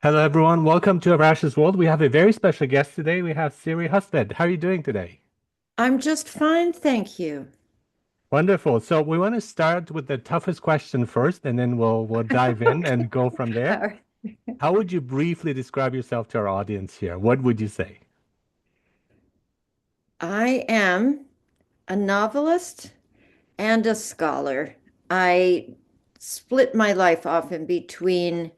Hello, everyone. Welcome to Abrash's World. We have a very special guest today. We have Siri Hustvedt. How are you doing today? I'm just fine, thank you. Wonderful. So we want to start with the toughest question first, and then we'll dive in and go from there. Okay. How would you briefly describe yourself to our audience here? What would you say? I am a novelist and a scholar. I split my life off in between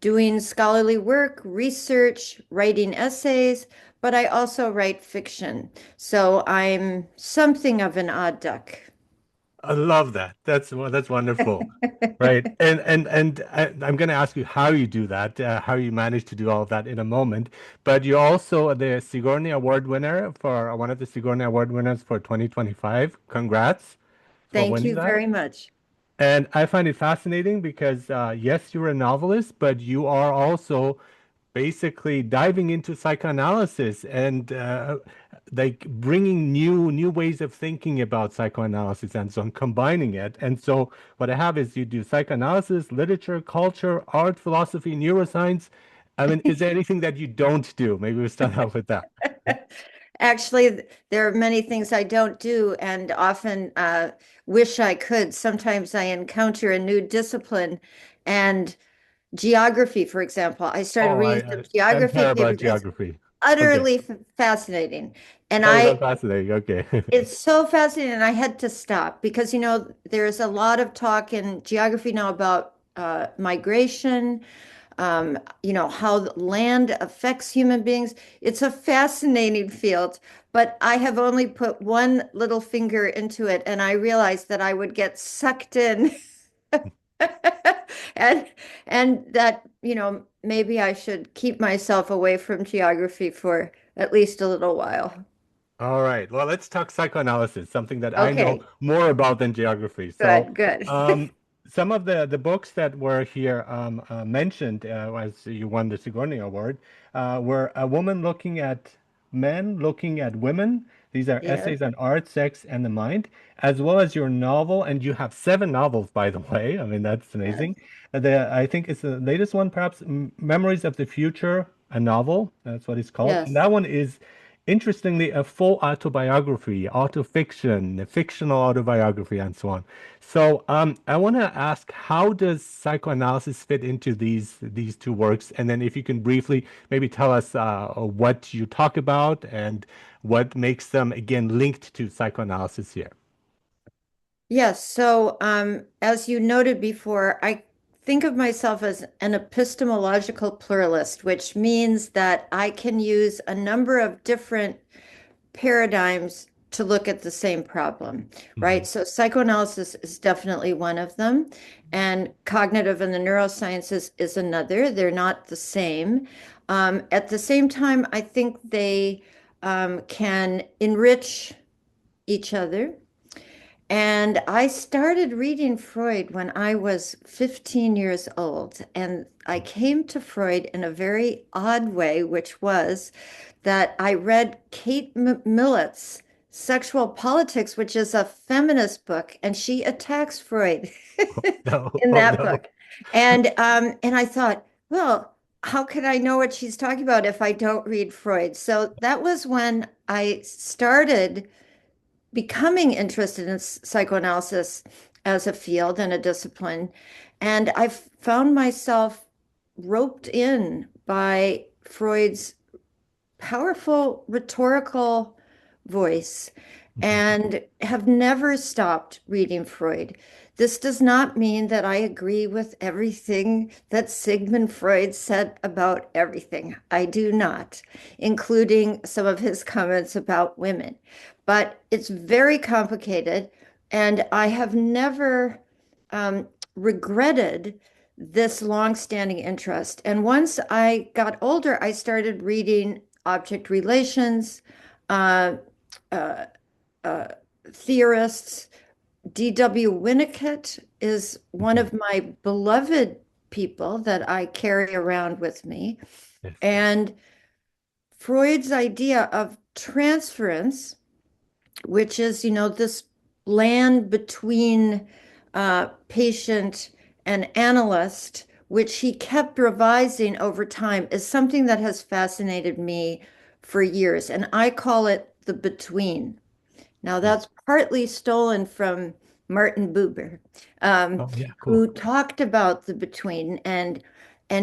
doing scholarly work, research, writing essays, but I also write fiction. So I'm something of an odd duck. I love that. That's wonderful. Right. I'm going to ask you how you do that, how you manage to do all of that in a moment. But you're also the Sigourney Award winner for one of the Sigourney Award winners for 2025. Congrats for Thank winning you that. very much. And I find it fascinating because, yes, you're a novelist, but you are also basically diving into psychoanalysis and like bringing new ways of thinking about psychoanalysis and so on, combining it. And so what I have is you do psychoanalysis, literature, culture, art, philosophy, neuroscience. I mean, is there anything that you don't do? Maybe we'll start out with that. Actually, there are many things I don't do and often wish I could. Sometimes I encounter a new discipline and geography, for example. I started Oh, reading some I'm geography terrible at papers. It's geography. Okay. utterly fascinating. And Oh, that's fascinating. Okay. it's so fascinating. And I had to stop because, there's a lot of talk in geography now about migration, how land affects human beings. It's a fascinating field, but I have only put one little finger into it, and I realized that I would get sucked in, and that, maybe I should keep myself away from geography for at least a little while. All right. Well, let's talk psychoanalysis, something that I know Okay, more about than geography. So, good, good. um, some of the books that were here mentioned as you won the Sigourney Award were A Woman Looking at Men, Looking at Women. These are Yes, essays on art, sex, and the mind, as well as your novel. And you have seven novels, by the way. I mean, that's yes, amazing. I think it's the latest one, perhaps Memories of the Future, a novel. That's what it's called. And yes. that one is interestingly, a full autobiography, autofiction, a fictional autobiography, and so on. So, I want to ask, how does psychoanalysis fit into these two works? And then, if you can briefly maybe tell us what you talk about and what makes them again linked to psychoanalysis here. Yes. So, as you noted before, I think of myself as an epistemological pluralist, which means that I can use a number of different paradigms to look at the same problem, right? Mhm. So, psychoanalysis is definitely one of them, and cognitive and the neurosciences is another. They're not the same. At the same time, I think they can enrich each other. And I started reading Freud when I was 15 years old. And I came to Freud in a very odd way, which was that I read Kate Millett's Sexual Politics, which is a feminist book, and she attacks Freud No, in oh that no. book. And I thought, well, how can I know what she's talking about if I don't read Freud? So that was when I started becoming interested in psychoanalysis as a field and a discipline. And I found myself roped in by Freud's powerful rhetorical voice and have never stopped reading Freud. This does not mean that I agree with everything that Sigmund Freud said about everything. I do not, including some of his comments about women. But it's very complicated, and I have never regretted this long-standing interest. And once I got older, I started reading object relations, uh, uh, uh, theorists. D.W. Winnicott is one Mhm. of my beloved people that I carry around with me. Yes. And Freud's idea of transference, which is, this land between patient and analyst, which he kept revising over time, is something that has fascinated me for years. And I call it the between. Now, Mm. that's partly stolen from Martin Buber, Oh, yeah, cool. who talked about the between, and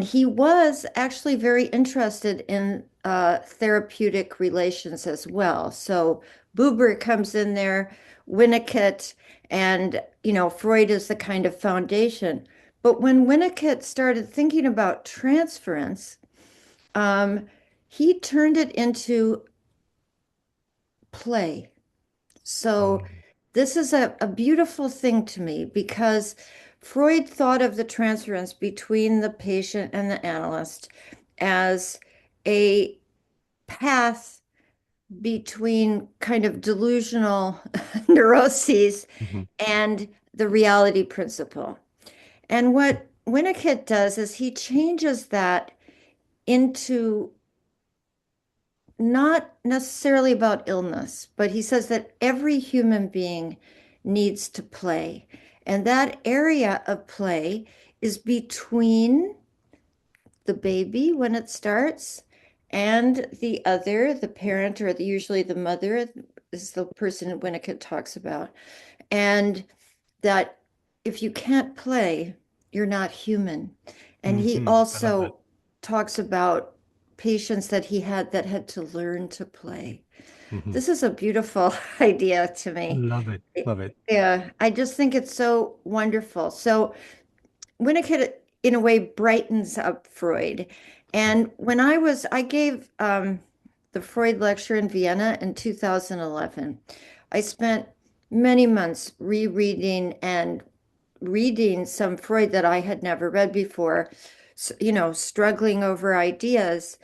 he was actually very interested in therapeutic relations as well. So Buber comes in there, Winnicott, and Freud is the kind of foundation. But when Winnicott started thinking about transference, um, he turned it into play. So Mm. this is a beautiful thing to me because Freud thought of the transference between the patient and the analyst as a path between kind of delusional neuroses Mhm. and the reality principle. And what Winnicott does is he changes that into not necessarily about illness, but he says that every human being needs to play. And that area of play is between the baby when it starts and the parent, or usually the mother is the person Winnicott talks about. And that if you can't play, you're not human. And he I love that. also talks about patients that he had that had to learn to play. Hmm. This is a beautiful idea to me. Love it. Love it. Yeah, I just think it's so wonderful. So Winnicott, in a way, brightens up Freud. And I gave the Freud lecture in Vienna in 2011. I spent many months rereading and reading some Freud that I had never read before, struggling over ideas.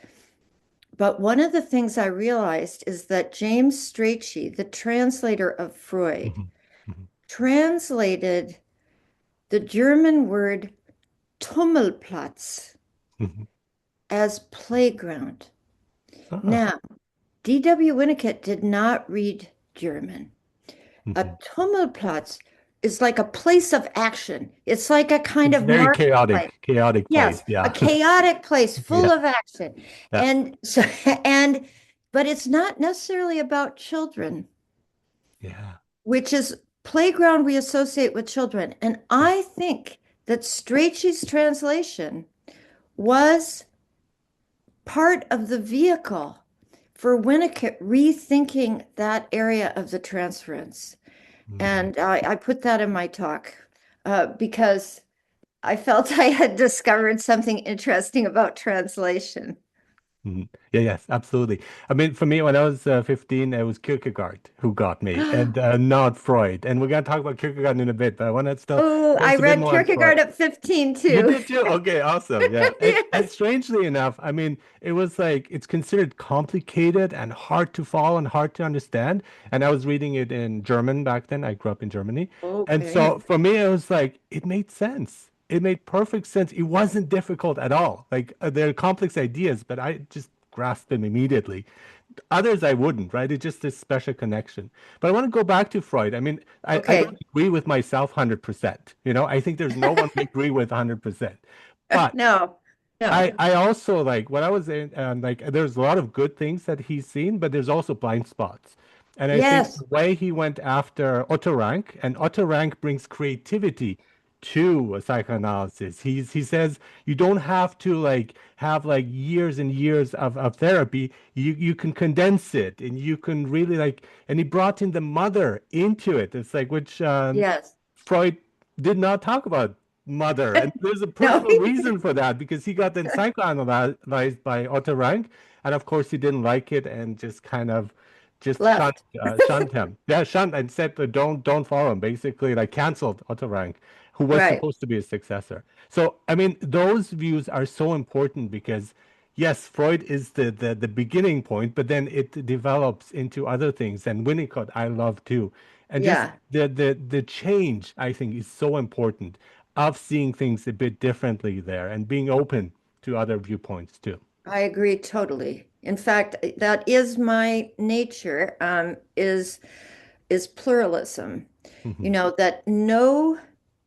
But one of the things I realized is that James Strachey, the translator of Freud, Hmm. Hmm. translated the German word Tummelplatz Hmm. as playground. Ah. Now, D.W. Winnicott did not read German. A Hmm. Tummelplatz is like a place of action. It's like a kind It's of very marketplace. chaotic place. Yes, a Yeah. chaotic place full Yeah. of action. Yeah. And so, and, but it's not necessarily about children, Yeah. which is playground we associate with children. And I think that Strachey's translation was part of the vehicle for Winnicott rethinking that area of the transference. Mm. And I put that in my talk because I felt I had discovered something interesting about translation. Mhm. Yeah, yes, absolutely. I mean, for me, when I was 15, it was Kierkegaard who got me, and not Freud. And we're going to talk about Kierkegaard in a bit, but I want to still Oh, I focus a bit read more on Freud. Kierkegaard at 15 You too. did too? Okay, awesome. Yeah. And Yes. strangely enough, I mean, it was like it's considered complicated and hard to follow and hard to understand. And I was reading it in German back then. I grew up in Germany. And Okay. so for me, it was like it made sense. It made perfect sense. It wasn't difficult at all. Like they're complex ideas, but I just grasped them immediately. Others I wouldn't, right? It's just this special connection. But I want to go back to Freud. I mean, I don't Okay. agree with myself 100%. I think there's no one we agree with 100%. But No, no. I also like what I was in, like there's a lot of good things that he's seen, but there's also blind spots. And I think Yes. the way he went after Otto Rank, and Otto Rank brings creativity to a psychoanalysis. He says you don't have to like have like years and years of therapy. You can condense it and you can really like, and he brought in the mother into it. It's like which Yes. Freud did not talk about mother. And there's a No, personal reason for that because he got then psychoanalyzed by Otto Rank. And of course, he didn't like it and just kind of just left. shunned him. Yeah, shunned and said, don't follow him. Basically, like canceled Otto Rank, who was Right. supposed to be a successor. So, I mean, those views are so important because yes, Freud is the beginning point, but then it develops into other things. And Winnicott, I love too. And just Yeah, the change, I think, is so important of seeing things a bit differently there and being open to other viewpoints too. I agree totally. In fact, that is my nature, is pluralism. Hmm. That no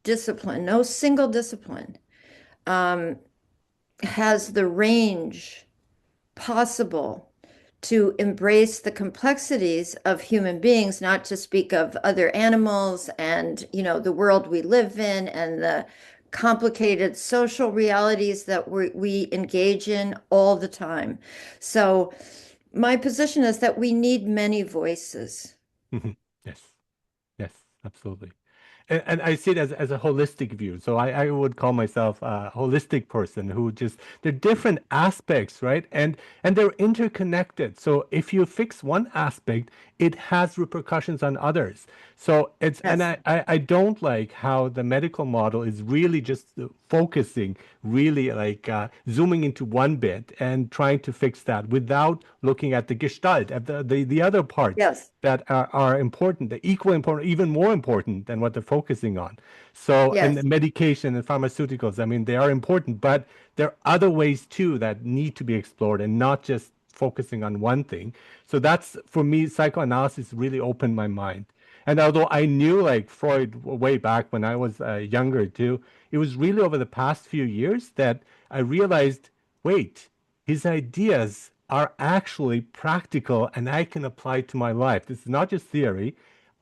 discipline, no single discipline um, has the range possible to embrace the complexities of human beings, not to speak of other animals and, the world we live in and the complicated social realities that we engage in all the time. So my position is that we need many voices. Mhm. Yes. Yes, absolutely. And I see it as a holistic view. So I would call myself a holistic person who just, they're different aspects, right? And they're interconnected. So if you fix one aspect, it has repercussions on others. So it's, and Yes, I don't like how the medical model is really just focusing, really like zooming into one bit and trying to fix that without looking at the gestalt, at the other parts yes, that are important, the equally important, even more important than what they're focusing on. So, and the yes, medication and pharmaceuticals, I mean, they are important, but there are other ways too that need to be explored and not just focusing on one thing. So that's, for me, psychoanalysis really opened my mind. And although I knew like Freud way back when I was younger too, it was really over the past few years that I realized, wait, his ideas are actually practical and I can apply to my life. This is not just theory.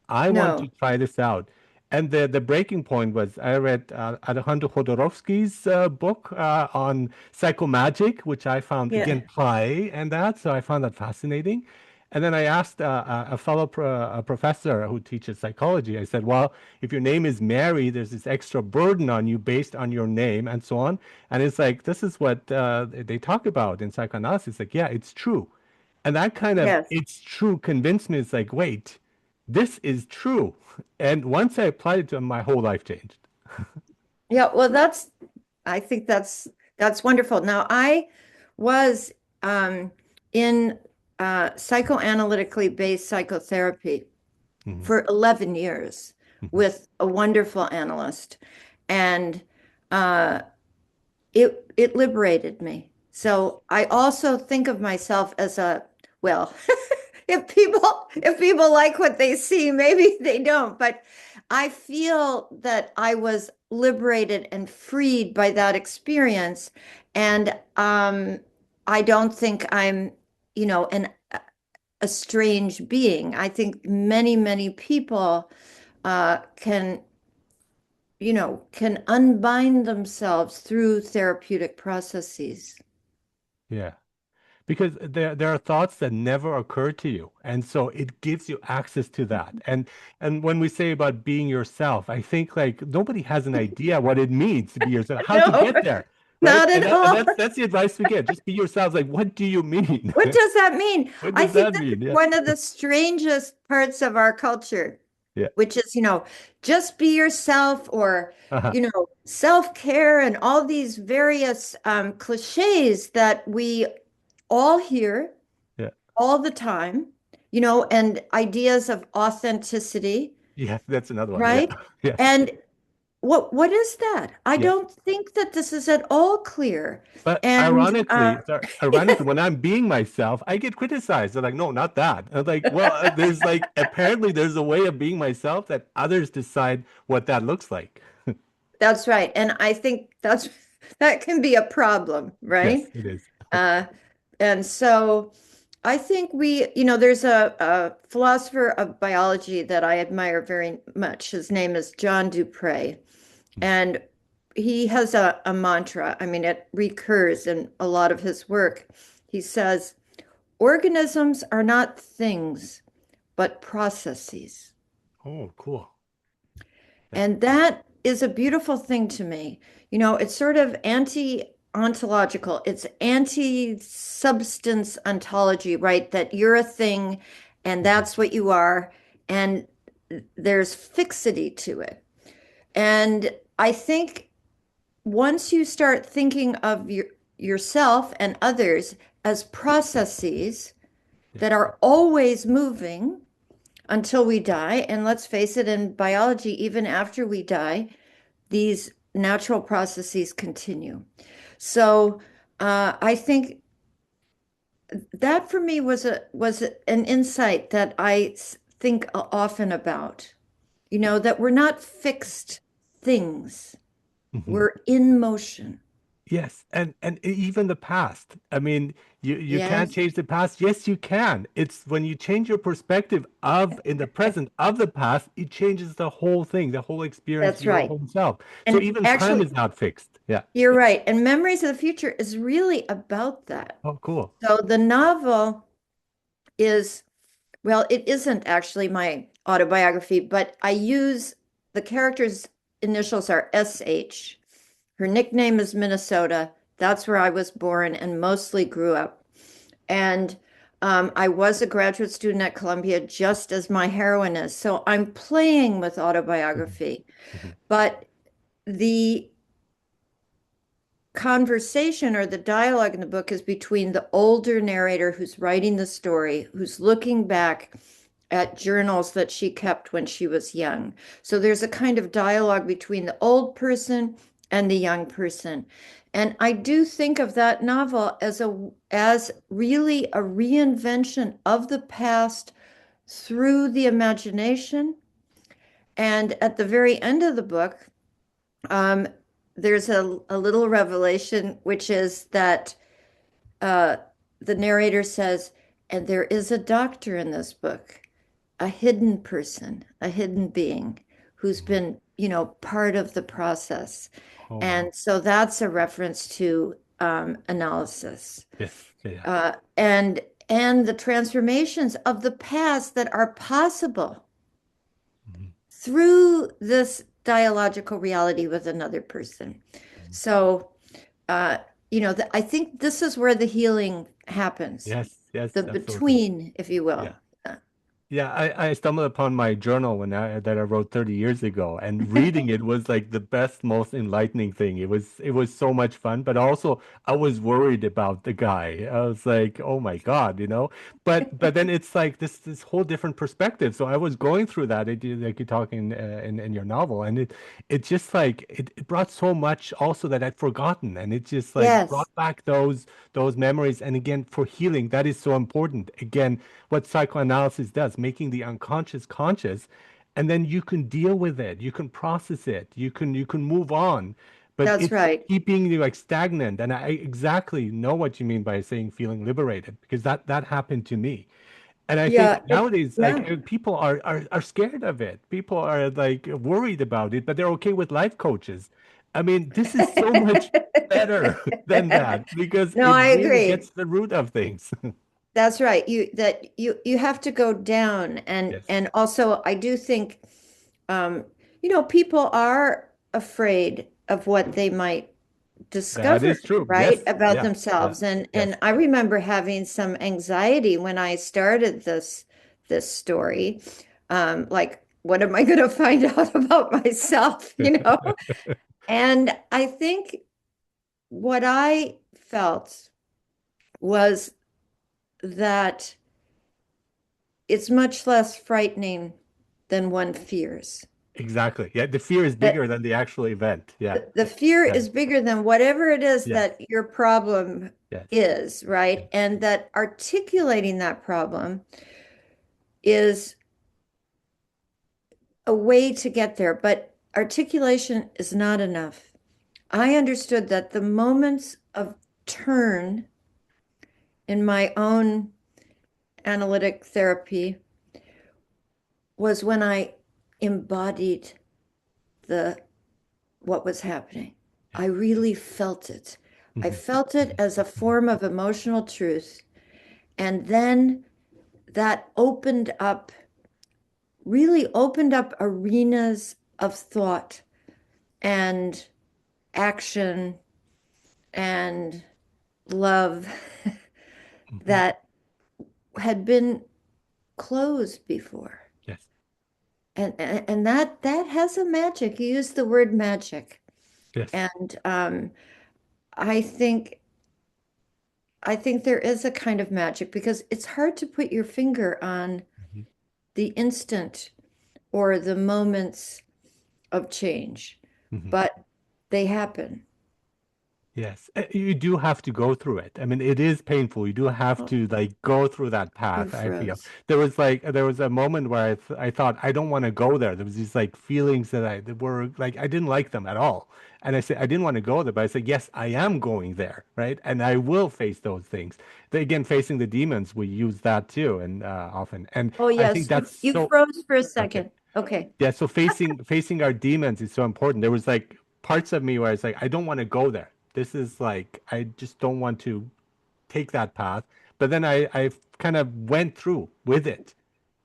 I want to no, try this out. And the breaking point was I read Alejandro Jodorowsky's book on psychomagic, which I found yeah, again play and that. So I found that fascinating. And then I asked a fellow a professor who teaches psychology. I said, well, if your name is Mary, there's this extra burden on you based on your name and so on. And it's like, this is what they talk about in psychoanalysis. Like, yeah, it's true. And that kind of, yes. it's true, convinced me. It's like, wait, this is true. And once I applied it to my whole life changed. Yeah, well, I think that's wonderful. Now, I was in psychoanalytically based psychotherapy Mhm, for 11 years mhm. with a wonderful analyst, and uh, it liberated me. Yes. So I also think of myself as well, if people like what they see, maybe they don't, but I feel that I was liberated and freed by that experience. And I don't think I'm, an a strange being. I think many, many people can unbind themselves through therapeutic processes. Yeah. Because there are thoughts that never occur to you. And so it gives you access to that. And when we say about being yourself, I think like nobody has an idea what it means to be yourself, how to No, get there, right? not And at all. that's the advice we get. Just be yourself. Like, what do you mean? What does that mean? What I does think that this is mean? Yeah. one of the strangest parts of our culture, Yeah. which is, just be yourself or, Uh-huh. self-care and all these various cliches that we all hear Yeah. all the time, and ideas of authenticity, Yeah. That's another one. Yeah. right? Yes. And what is that? I Yes. don't think that this is at all clear. But And ironically, sorry, ironically, when I'm being myself, I get criticized. They're like, no, not that. I'm like, well, there's like, apparently there's a way of being myself that others decide what that looks like. that's right. And I think that can be a problem, Yes, right? it is. Uh, and so I think there's a philosopher of biology that I admire very much. His name is John Dupre. And he has a mantra. I mean, it recurs in a lot of his work. He says, organisms are not things, but processes. Oh, cool. Yeah. And that is a beautiful thing to me. It's sort of anti-ontological. It's anti-substance ontology, right? That you're a thing and Mhm. that's what you are. And there's fixity to it. And I think once you start thinking of yourself and others as processes Yeah. that are always moving until we die, and let's face it, in biology, even after we die, these natural processes continue. So I think that for me was an insight that I think often about. That we're not fixed things. Mhm. We're in motion. Yes, and even the past. I mean, you can't Yes, change the past. Yes, you can. It's when you change your perspective of in the present of the past, it changes the whole thing, the whole experience, that's your right. whole self. So And even time actually, is not fixed. Yeah. you're right. And Memories of the Future is really about that. Oh, cool. So the novel is, well, it isn't actually my autobiography, but I use the character's initials are SH. Her nickname is Minnesota. That's where I was born and mostly grew up. And I was a graduate student at Columbia, just as my heroine is. So I'm playing with Mhm, autobiography. mhm, But the conversation or the dialogue in the book is between the older narrator who's writing the story, who's looking back at journals that she kept when she was young. So there's a kind of dialogue between the old person and the young person. And I do think of that novel as really a reinvention of the past through the imagination. And at the very end of the book, um, there's a little revelation, which is that uh, the narrator says, and there is a doctor in this book, a hidden person, a hidden being who's mhm. been, part of the process. Oh, wow. And so that's a reference to analysis Yes. Yeah. Yeah. and the transformations of the past that are possible Mhm, through this dialogical reality with another person. mhm. So, uh, I think this is where the healing happens, Yes. Yes. the Absolutely. between, if you will. Yeah. Yeah, I stumbled upon my journal that I wrote 30 years ago, and reading it was like the best, most enlightening thing. It was so much fun, but also I was worried about the guy. I was like, oh my God, you know. But then it's like this whole different perspective. So I was going through that, like you're talking in your novel, and it just like it brought so much also that I'd forgotten, and it just like Yes, brought back those memories. And again, for healing, that is so important. Again, what psychoanalysis does, making the unconscious conscious, and then you can deal with it, you can process it, you can move on. But that's it's right. keeping you like stagnant. And I exactly know what you mean by saying feeling liberated, because that happened to me. And I think Yeah, nowadays, like yeah. people are scared of it. People are like worried about it, but they're okay with life coaches. I mean, this is so much better than that because No, it I really gets agree. to the root of things. That's right. You have to go down, and Yes. and also I do think um, people are afraid of what they might That discover, is true. right, Yes. about Yeah. Yeah. themselves. And Yes. and I remember having some anxiety when I started this story. Like, what am I going to find out about myself, And I think what I felt was that it's much less frightening than one fears. Exactly. Yeah. The fear is That bigger than the actual event. Yeah. the fear Yeah. is bigger than whatever it is Yes. that your problem Yes. is, right? And that articulating that problem is a way to get there, but articulation is not enough. I understood that the moments of turn in my own analytic therapy was when I embodied the what was happening. I Yes. really felt it. I Mhm, felt it mhm, as a mhm. form of emotional truth. And then that really opened up arenas of thought and action and love Mhm. that had been closed before. Yes. And that has a magic. You use the word magic. Yes. And I think I think there is a kind of magic because it's hard to put your finger on Mhm, the instant or the moments of change, mhm. but they happen. Yes, you do have to go through it. I mean, it is painful. You do have Oh, to like go through that you path, I feel. froze. There was a moment where I thought I don't want to go there. There was these like feelings that were like I didn't like them at all. And I said I didn't want to go there, but I said yes, I am going there, right? And I will face those things. Again, facing the demons, we use that too, and often. And Oh, I think yes, that's you so froze for a okay. second. Okay. Yeah, so facing our demons is so important. There was like parts of me where it's like, I don't want to go there. This is like, I just don't want to take that path. But then I kind of went through with it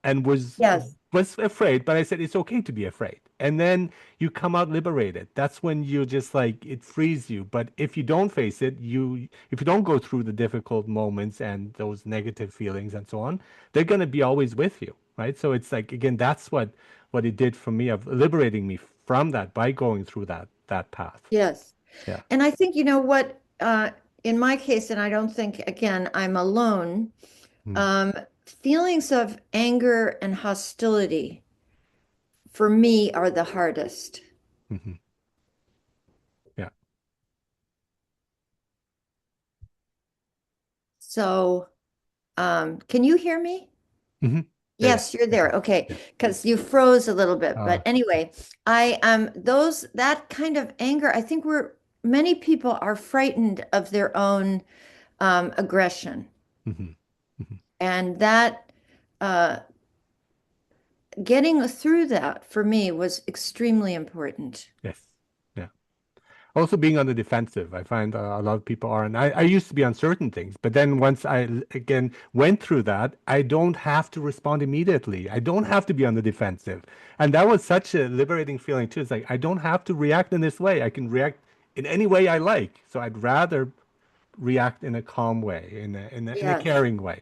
and Yes. was afraid, but I said it's okay to be afraid. And then you come out liberated. That's when you just like it frees you. But if you don't face it, if you don't go through the difficult moments and those negative feelings and so on, they're gonna be always with you, right? So it's like again, that's what it did for me of liberating me from that by going through that path. Yes. Yeah. And I think, you know what, in my case, and I don't think, again, I'm alone, Mm, um, feelings of anger and hostility for me are the hardest. hmm. Yeah. So, can you hear me? Hmm. Yeah, yeah. Yes, you're I there. can. Okay, Yeah. because you froze a little bit. Uh, But anyway, I those that kind of anger, I think we're many people are frightened of their own aggression. hmm. Hmm. And that uh, getting through that for me was extremely important. Yes. Yeah. Also being on the defensive, I find a lot of people are, and I used to be on certain things, but then once again went through that, I don't have to respond immediately. I don't have to be on the defensive. And that was such a liberating feeling too. It's like I don't have to react in this way. I can react in any way I like. So I'd rather react in a calm way, in a Yes, caring way.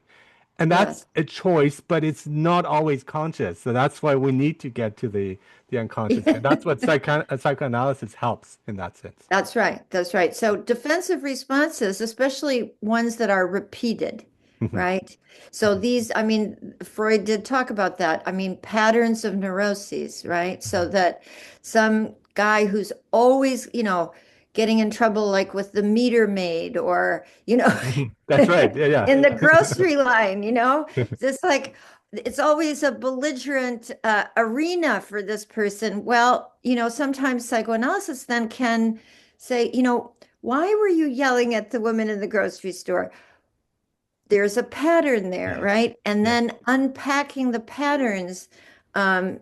And that's yes. a choice, but it's not always conscious. So that's why we need to get to the unconscious. And that's what psychoanalysis helps in that sense. That's right. That's right. So defensive responses, especially ones that are repeated, Mhm, right? So mhm, these, I mean, Freud did talk about that. I mean, patterns of neuroses, right? So mhm. that some guy who's always, getting in trouble like with the meter maid or, That's right. Yeah, in the grocery line, yeah. just like it's always a belligerent arena for this person. Well, sometimes psychoanalysis then can say, why were you yelling at the woman in the grocery store? There's a pattern there, Yes, right? And yes, then unpacking the patterns um,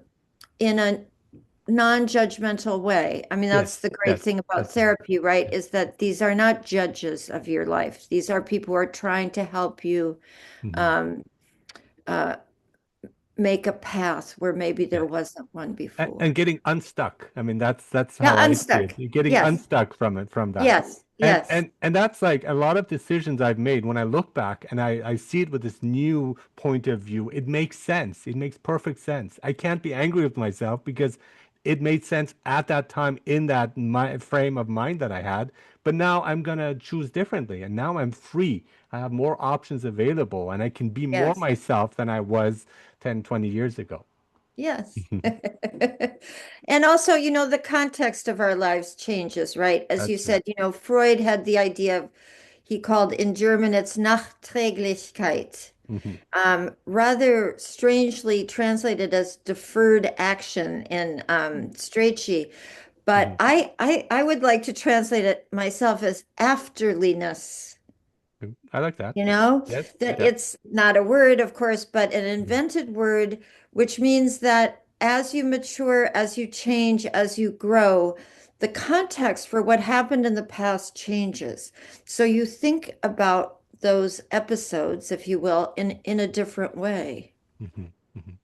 in a non-judgmental way. I mean, yes, that's the great yes. thing about That's right. therapy, right? Yeah. Is that these are not judges of your life. These are people who are trying to help you Mhm. um, uh, make a path where maybe there Yes. wasn't one before. And getting unstuck. I mean, that's Yeah, how I see it. unstuck. You're getting Yes, unstuck from it, from that. yes, yes, And that's like a lot of decisions I've made when I look back and I see it with this new point of view. It makes sense. It makes perfect sense. I can't be angry with myself because it made sense at that time in that frame of mind that I had. But now I'm gonna choose differently, and now I'm free. I have more options available, and I can be more yes, myself than I was 10, 20 years ago. yes. And also, the context of our lives changes, right? As you That's true. said, Freud had the idea of, he called in German, it's Nachträglichkeit. Hmm. Rather strangely translated as deferred action in Strachey. But Hmm. I would like to translate it myself as afterliness, I like that. Yes. that Yeah. it's not a word, of course, but an Mhm. invented word, which means that as you mature, as you change, as you grow, the context for what happened in the past changes. So you think about those episodes, if you will, in a different way. Mhm. Mhm.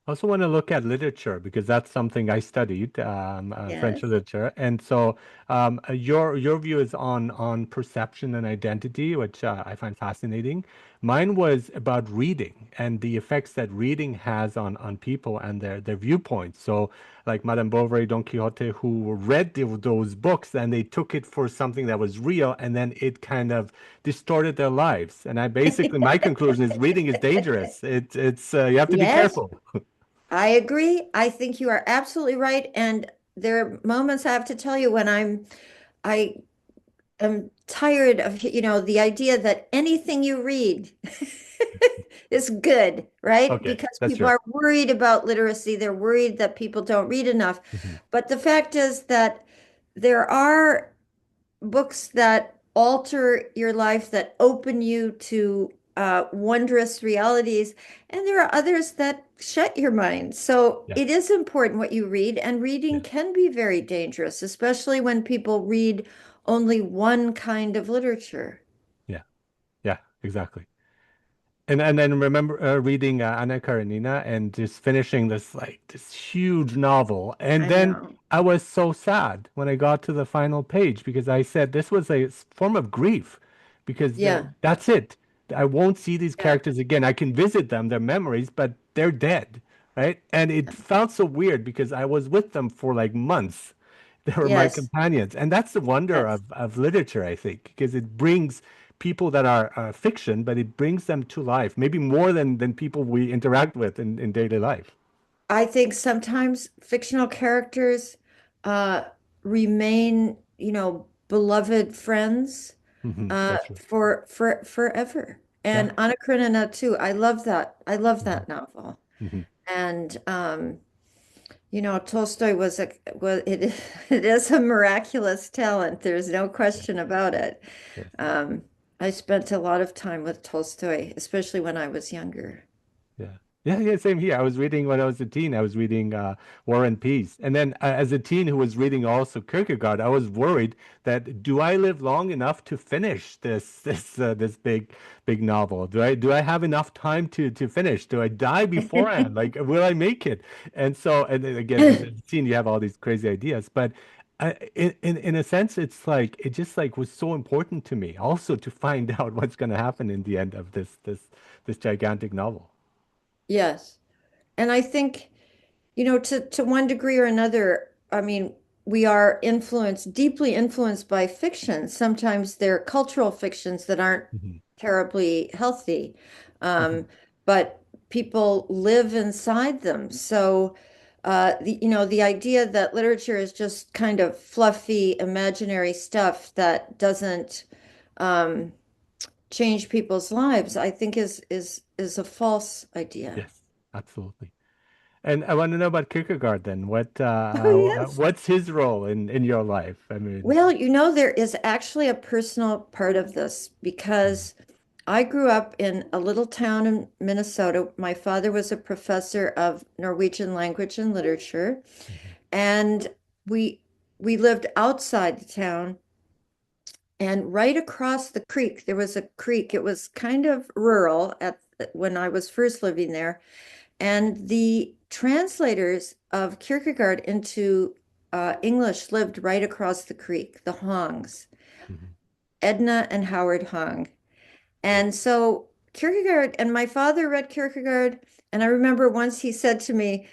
I also want to look at literature because that's something I studied, French Yes. literature, and so your view is on perception and identity, which I find fascinating. Mine was about reading and the effects that reading has on people and their viewpoints. So, like Madame Bovary, Don Quixote, who read those books and they took it for something that was real, and then it kind of distorted their lives. And I basically my conclusion is reading is dangerous. It's you have to be Yes, careful. I agree. I think you are absolutely right. And there are moments I have to tell you when I am tired of, the idea that anything you read is good, right? Okay, Because that's people true. are worried about literacy. They're worried that people don't read enough. Mhm. But the fact is that there are books that alter your life, that open you to wondrous realities, and there are others that shut your mind. So Yeah, it is important what you read, and reading yeah, can be very dangerous, especially when people read only one kind of literature. yeah, yeah, exactly. And then remember reading Anna Karenina and just finishing this huge novel. And I then know. I was so sad when I got to the final page because I said this was a form of grief because Yeah. that's it. I won't see these Yeah. characters again. I can visit them, their memories, but they're dead, right? And it felt so weird because I was with them for like months. They were my Yes. companions. And that's the wonder Yes. of literature, I think, because it brings people that are fiction, but it brings them to life, maybe more than people we interact with in daily life. I think sometimes fictional characters uh, remain, beloved friends That's true. for forever. Yeah. And Anna Karenina too. I love that. I love hmm that novel. hmm And Tolstoy it, it is a miraculous talent. There's no Yeah. question about it. Yes. Um, I spent a lot of time with Tolstoy, especially when I was younger. Yeah. Yeah, yeah, same here. I was reading when I was a teen. I was reading War and Peace, and then as a teen who was reading also Kierkegaard, I was worried that do I live long enough to finish this big novel? Do I have enough time to finish? Do I die beforehand? Like, will I make it? And so, and then again, as a teen, you have all these crazy ideas, but in a sense, it's like it just like was so important to me also to find out what's going to happen in the end of this gigantic novel. Yes. And I think, to one degree or another, I mean, we are deeply influenced by fiction. Sometimes they're cultural fictions that aren't Mhm, terribly healthy, mhm. um, but people live inside them. So, the idea that literature is just kind of fluffy, imaginary stuff that doesn't um, change people's lives, I think is a false idea. Yes, absolutely. And I want to know about Kierkegaard then. Oh, yes. What's his role in your life? I mean, Well, there is actually a personal part of this mm, because I grew up in a little town in Minnesota. My father was a professor of Norwegian language and literature, mhm, and we we lived outside the town. And right across the creek, there was a creek. It was kind of rural when I was first living there. And the translators of Kierkegaard into English lived right across the creek, the Hongs, mhm. Edna and Howard Hong. And so Kierkegaard, and my father read Kierkegaard. And I remember once he said to me,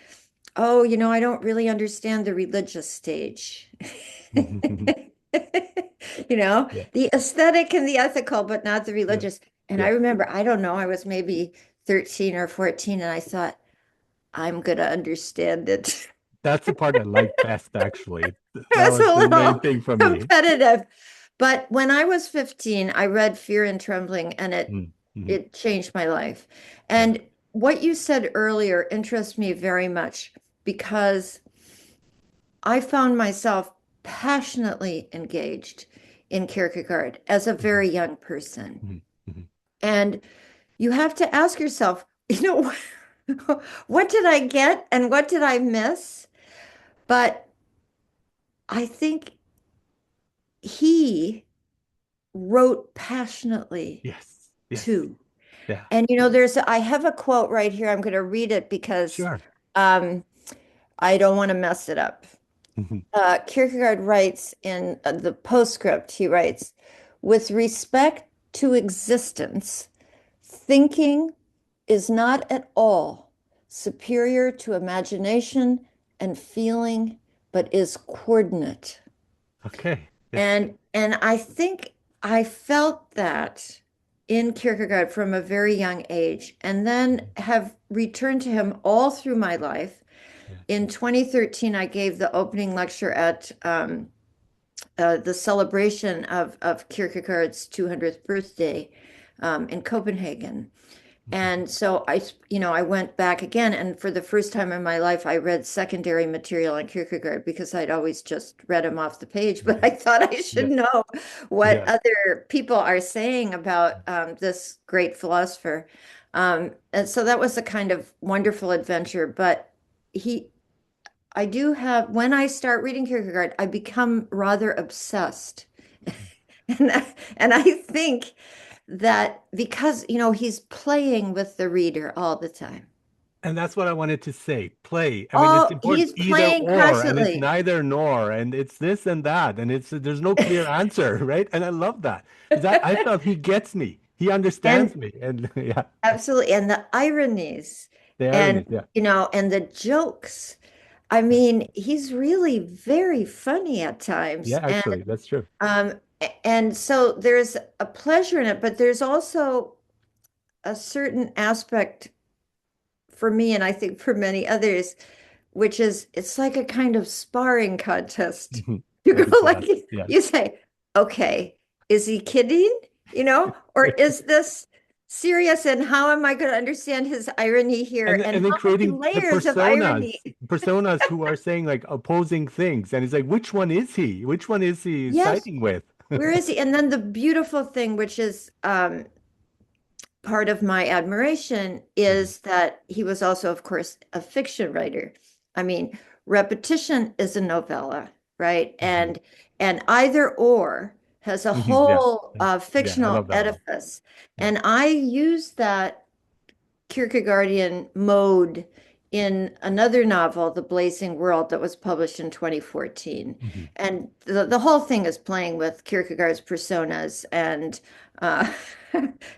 "Oh, I don't really understand the religious stage." Yeah, The aesthetic and the ethical, but not the yeah, religious. And I yeah. remember, I don't know, I was maybe 13 or 14, and I thought, I'm gonna understand it. That's the part I like best, actually. That It's was a the main little thing for me. competitive. But when I was 15, I read Fear and Trembling, and it Mm, mhm. it changed my life. Yeah, And what you said earlier interests me very much because I found myself passionately engaged in Kierkegaard as a mhm, very young person. mhm, mhm. And you have to ask yourself, what did I get and what did I miss? But I think he wrote passionately Yes, yes, too. yeah, And I have a quote right here. I'm going to read it because sure. um, I don't want to mess it up. Mhm. Kierkegaard writes in the postscript, he writes, with respect to existence, thinking is not at all superior to imagination and feeling, but is coordinate. Okay, yes. And I think I felt that in Kierkegaard from a very young age, and then Mhm. have returned to him all through my life. Yeah. In 2013, I gave the opening lecture at the celebration of Kierkegaard's 200th birthday in Copenhagen. And so I went back again, and for the first time in my life, I read secondary material on Kierkegaard because I'd always just read him off the page, but I thought I should Yeah. know what Yeah. other people are saying about this great philosopher. And so that was a kind of wonderful adventure. But he, I do have, when I start reading Kierkegaard, I become rather obsessed. And I think that because, he's playing with the reader all the time. And that's what I wanted to say. Play. I mean, it's Oh, important he's either playing or, and it's constantly. neither nor, and it's this and that, and it's there's no clear answer, right? And I love that because I felt he gets me, he understands And me, and yeah, absolutely. And the ironies the and, irony, yeah, and the jokes. I yeah, mean, he's really very funny at times. yeah. Actually, that's true. Um, and so there's a pleasure in it, but there's also a certain aspect for me, and I think for many others, which is it's like a kind of sparring contest. You Of go his like last, yes. you say, okay, is he kidding? Or is this serious? And how am I going to understand his irony here? And And then how many creating the layers of irony? personas who are saying like opposing things, and it's like, which one is he? Which one is he Yes, siding with? where is he? And then the beautiful thing, which is part of my admiration, Mhm, is that he was also, of course, a fiction writer. I mean, repetition is a novella, right? mhm, And either or has a mhm, yeah, whole yeah. I fictional love that one. edifice. Yeah. And I use that Kierkegaardian mode in another novel, The Blazing World, that was published in 2014. Mhm, And the whole thing is playing with Kierkegaard's personas uh,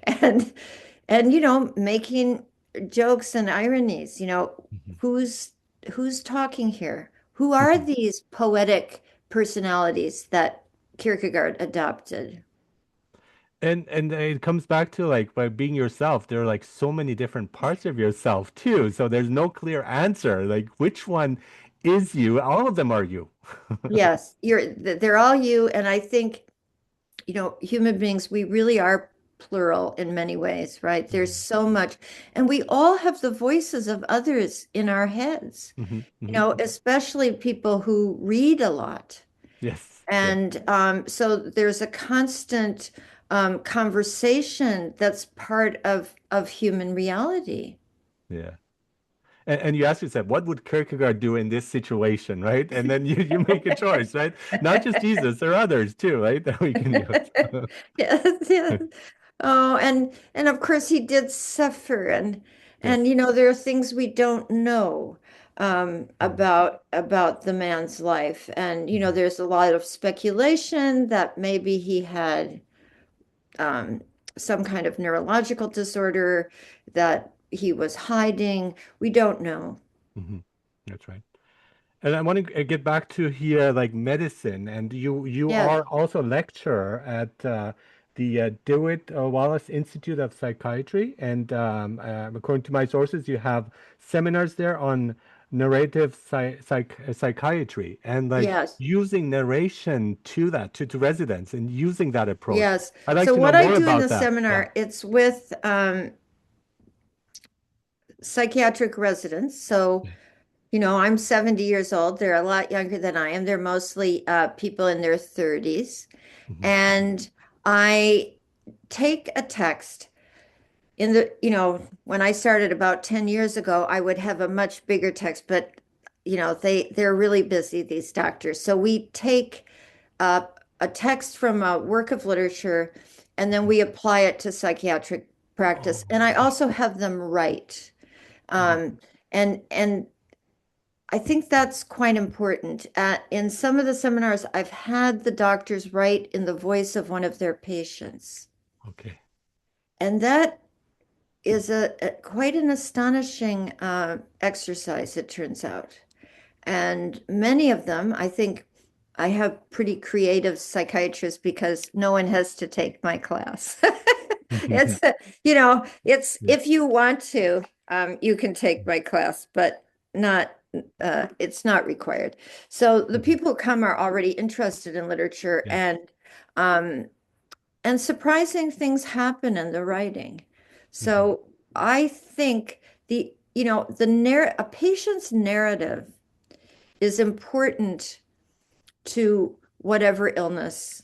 and making jokes and ironies. mhm, Who's who's talking here? Who are mhm. these poetic personalities that Kierkegaard adopted? And it comes back to like by being yourself, there are like so many different parts of yourself too. So there's no clear answer. Like which one is you? All of them are you. Yes, they're all you, and I think human beings, we really are plural in many ways, right? There's Mhm, so much, and we all have the voices of others in our heads, mhm, mhm. especially people who read a lot. Yes. Yeah. And so there's a constant conversation that's part of human reality. Yeah. And you ask yourself, what would Kierkegaard do in this situation, right? And then you make a choice, right? Not just Jesus, there are others too, right? That we can use. Yes, yes. Oh, and of course he did suffer, and Yes. there are things we don't know Mhm, about the man's life, and mhm, there's a lot of speculation that maybe he had um, some kind of neurological disorder that he was hiding. We don't know. mhm. That's right. And I want to get back to here, like medicine, and you Yes, are also a lecturer at the DeWitt Wallace Institute of Psychiatry, and according to my sources, you have seminars there on narrative psychiatry and like yes. using narration to that to residents and using that approach. Yes. I'd like So to know what I more do in about the that. Yeah. seminar, it's with psychiatric residents. So, I'm 70 years old. They're a lot younger than I am. They're mostly people in their 30s. Mhm. And I take a text when I started about 10 years ago, I would have a much bigger text, but they're really busy, these doctors. So we take uh, a text from a work of literature and then we apply it to psychiatric Oh, practice. And I that's also have them write. mhm. Um, and I think that's quite important. In some of the seminars, I've had the doctors write in the voice of one of their patients. Okay. And that is a quite an astonishing exercise, it turns out. And many of them, I think I have pretty creative psychiatrists because no one has to take my class. It's, it's Yeah. if you want to, you can take my class, but not it's not required. So the people who come are already interested in literature, Yeah. um, and surprising things happen in the writing. Mhm. So I think a patient's narrative is important to whatever illness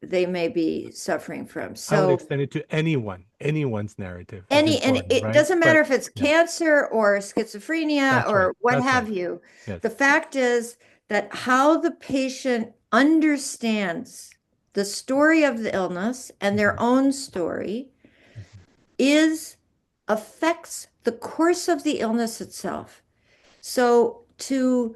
they may be suffering from. I would So extend it to anyone's narrative is and important, it right? doesn't matter But if it's yeah, cancer or schizophrenia that's right. or what That's right. have you. Yes. The fact is that how the patient understands the story of the illness and their Mhm. own story Mhm. is affects the course of the illness itself. So to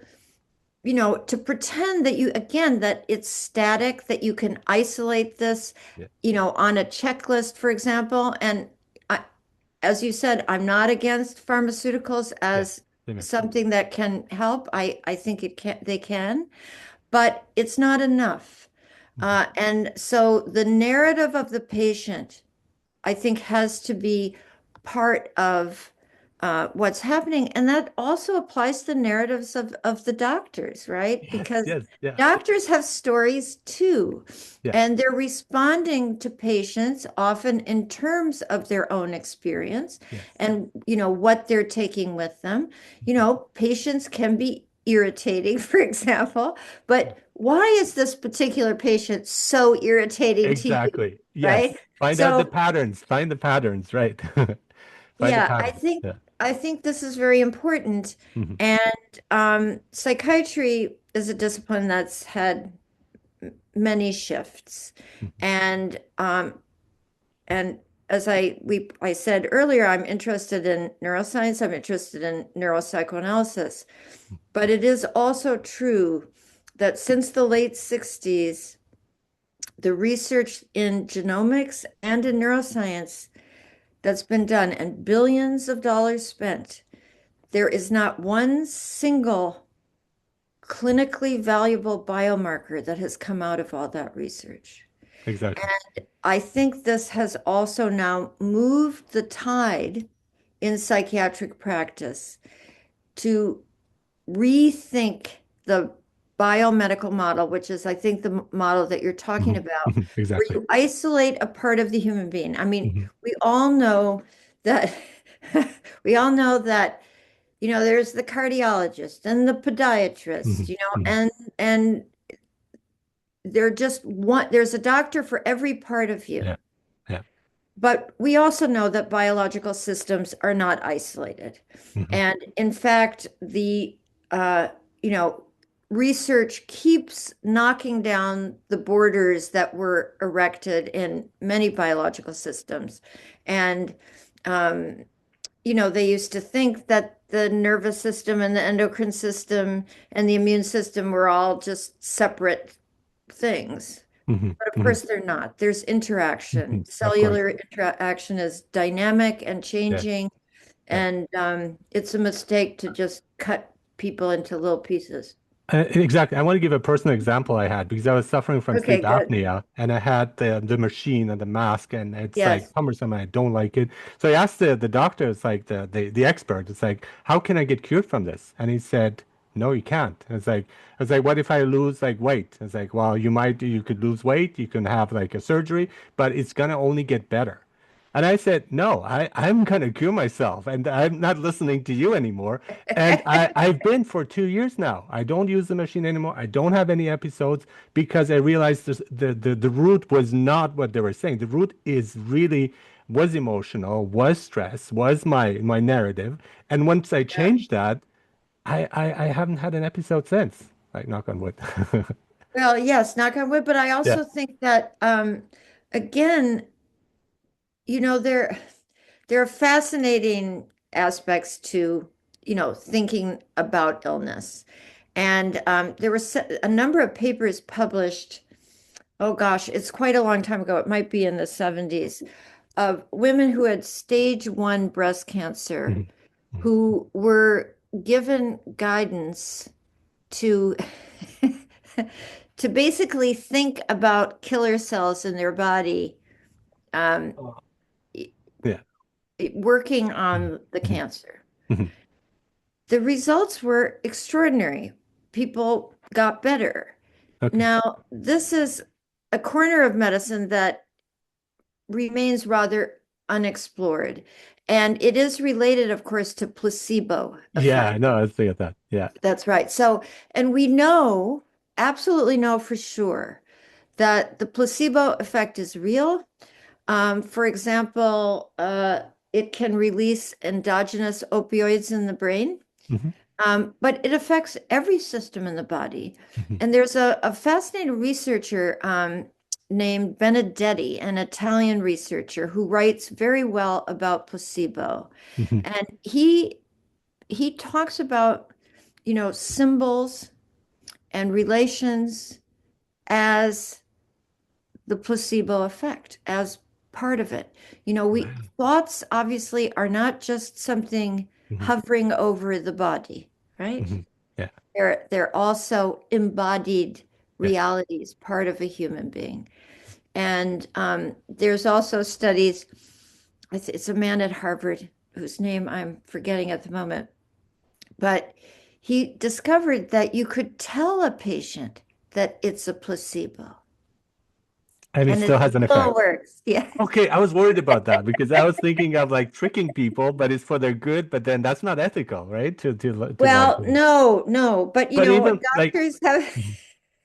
pretend that again, that it's static, that you can isolate this, Yeah. on a checklist, for example. And I, as you said, I'm not against pharmaceuticals Yeah. as Same here. something that can help. I think they can, but it's not enough. Mhm. And so the narrative of the patient, I think, has to be part of what's happening. And that also applies to the narratives of the doctors, right? Yes. Because Yes. Yeah. doctors have stories too, Yeah. and they're responding to patients often in terms of their own experience Yes. and, what they're taking with them. Mhm. Patients can be irritating, for example, Yeah. but why is this particular patient so irritating to you, Exactly. right? Yes. Find out the So patterns. Find the patterns, right? Find the yeah, I patterns. think Yeah. I think this is very important. Mhm. And psychiatry is a discipline that's had many shifts. Mhm. And as I said earlier, I'm interested in neuroscience, I'm interested in neuropsychoanalysis. But it is also true that since the late 60s, the research in genomics and in neuroscience that's been done and billions of dollars spent, there is not one single clinically valuable biomarker that has come out of all that research. Exactly. And I think this has also now moved the tide in psychiatric practice to rethink the biomedical model, which is, I think, the model that you're talking Mhm. about, Mhm. where Exactly. you isolate a part of the human being. I mean, Mhm. we all know that we all know that, there's the cardiologist and the podiatrist, Mhm. Mhm. and they're just one, there's a doctor for every part of you. Yeah. Yeah. But we also know that biological systems are not isolated. Mhm. And in fact, the you know, research keeps knocking down the borders that were erected in many biological systems. And um, they used to think that the nervous system and the endocrine system and the immune system were all just separate things. Mhm. But of Mhm. course, they're not. There's interaction. Mhm. Of course. Cellular interaction is dynamic and Yeah. changing, Yeah. and it's a mistake to just cut people into little pieces. Exactly. I want to give a personal example I had because I was suffering from Okay, sleep good. apnea and I had the machine and the mask and it's like Yes. cumbersome and I don't like it. So I asked the doctor, it's like the expert, it's like, how can I get cured from this? And he said, no, you can't. It's like, what if I lose like weight? It's like, well, you could lose weight, you can have like a surgery, but it's gonna only get better. And I said, no, I'm gonna cure myself and I'm not listening to you anymore. And I've been for 2 years now. I don't use the machine anymore. I don't have any episodes because I realized the root was not what they were saying. The root is really was emotional, was stress, was my narrative. And once I Yeah. changed that, I haven't had an episode since. Like knock on wood. Well, yes, knock on wood, but I Yeah. also think that again, there are fascinating aspects to, thinking about illness. And there was a number of papers published, oh gosh, it's quite a long time ago. It might be in the 70s, of women who had stage 1 breast cancer Mhm. Mhm. who were given guidance to to basically think about killer cells in their body, um, Yeah. working Mhm. on the Mhm. cancer. Mhm. the results were extraordinary. People got better. Okay. Now, this is a corner of medicine that remains rather unexplored. And it is related, of course, to placebo Yeah, effect. no, I was thinking of that. Yeah. That's right. So, and we know, absolutely know for sure that the placebo effect is real. For example, it can release endogenous opioids in the brain, Hmm. but it affects every system in the body. Hmm. And there's a fascinating researcher named Benedetti, an Italian researcher who writes very well about placebo. Hmm. And he talks about, symbols and relations as the placebo effect, as part of it. We Wow. thoughts obviously are not just something Hmm. hovering over the body, right? Hmm. Yeah. They're also embodied Yeah. realities, part of a human being. And there's also studies, it's a man at Harvard whose name I'm forgetting at the moment, but he discovered that you could tell a patient that it's a placebo. And it And it still has an still effect. works. Yeah. Okay, I was worried about that because I was thinking of like tricking people, but it's for their good, but then that's not ethical, right? To like, Well, no, no, but but even like, doctors have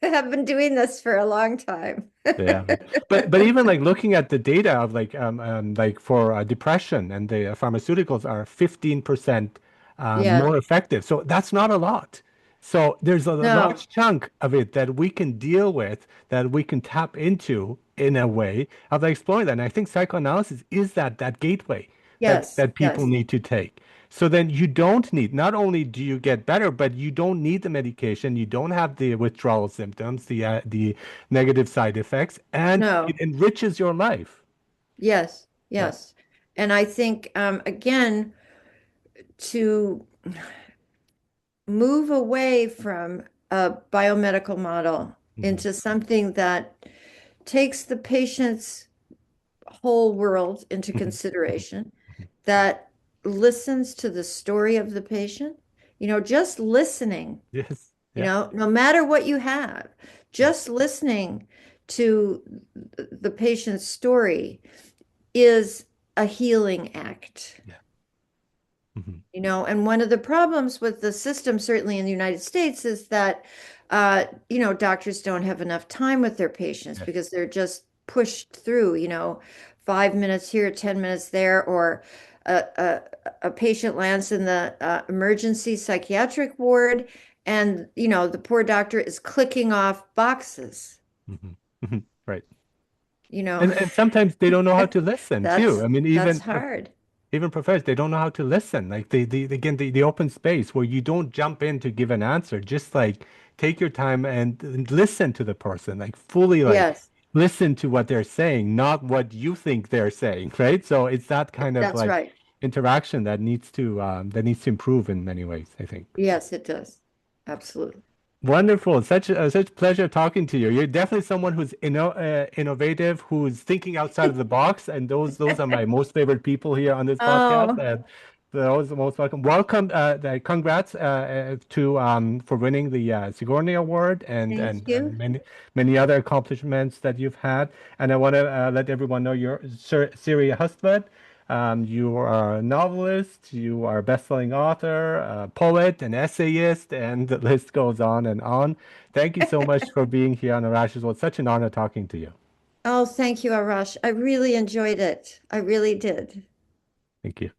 have been doing this for a long time. yeah, but even like looking at the data of like for depression, and the pharmaceuticals are 15% Yeah. more effective. So that's not a lot. So there's a No. large chunk of it that we can deal with, that we can tap into in a way of exploring that. And I think psychoanalysis is that gateway Yes. that people Yes. need to take. So then you don't need, not only do you get better, but you don't need the medication. You don't have the withdrawal symptoms, the negative side effects, and it No. enriches your life. Yes. Yeah. Yes. And I think again to move away from a biomedical model Hmm. into something that takes the patient's whole world into Hmm. consideration, that listens to the story of the patient, just listening, Yes. Yeah. no matter what you have, Yeah. just listening to the patient's story is a healing act. Yeah. Hmm. And one of the problems with the system, certainly in the United States, is that, doctors don't have enough time with their patients Yes. because they're just pushed through, 5 minutes here, 10 minutes there, or a patient lands in the emergency psychiatric ward, and, the poor doctor is clicking off boxes, Hmm. Hmm. Right. you know. And sometimes they don't know how to listen too. That's I mean, that's hard. even professors, they don't know how to listen. Like again, the open space where you don't jump in to give an answer, just like take your time and listen to the person, like fully like Yes, listen to what they're saying, not what you think they're saying, right? So it's that kind of that's like right. interaction that needs to improve in many ways, I think. Yes, it does. Absolutely. Wonderful. Such pleasure talking to you. You're definitely someone who's innovative, who's thinking outside of the box, and those are my most favorite people here on this podcast. Oh, And they're always the most welcome. Welcome. Congrats to for winning the Sigourney Award, thank and you. many other accomplishments that you've had. And I want to let everyone know you're Siri Hustvedt. You are a novelist, you are a best-selling author, a poet, an essayist, and the list goes on and on. Thank you so much for being here on Arash. It was such an honor talking to you. Oh, thank you, Arash. I really enjoyed it. I really did. Thank you.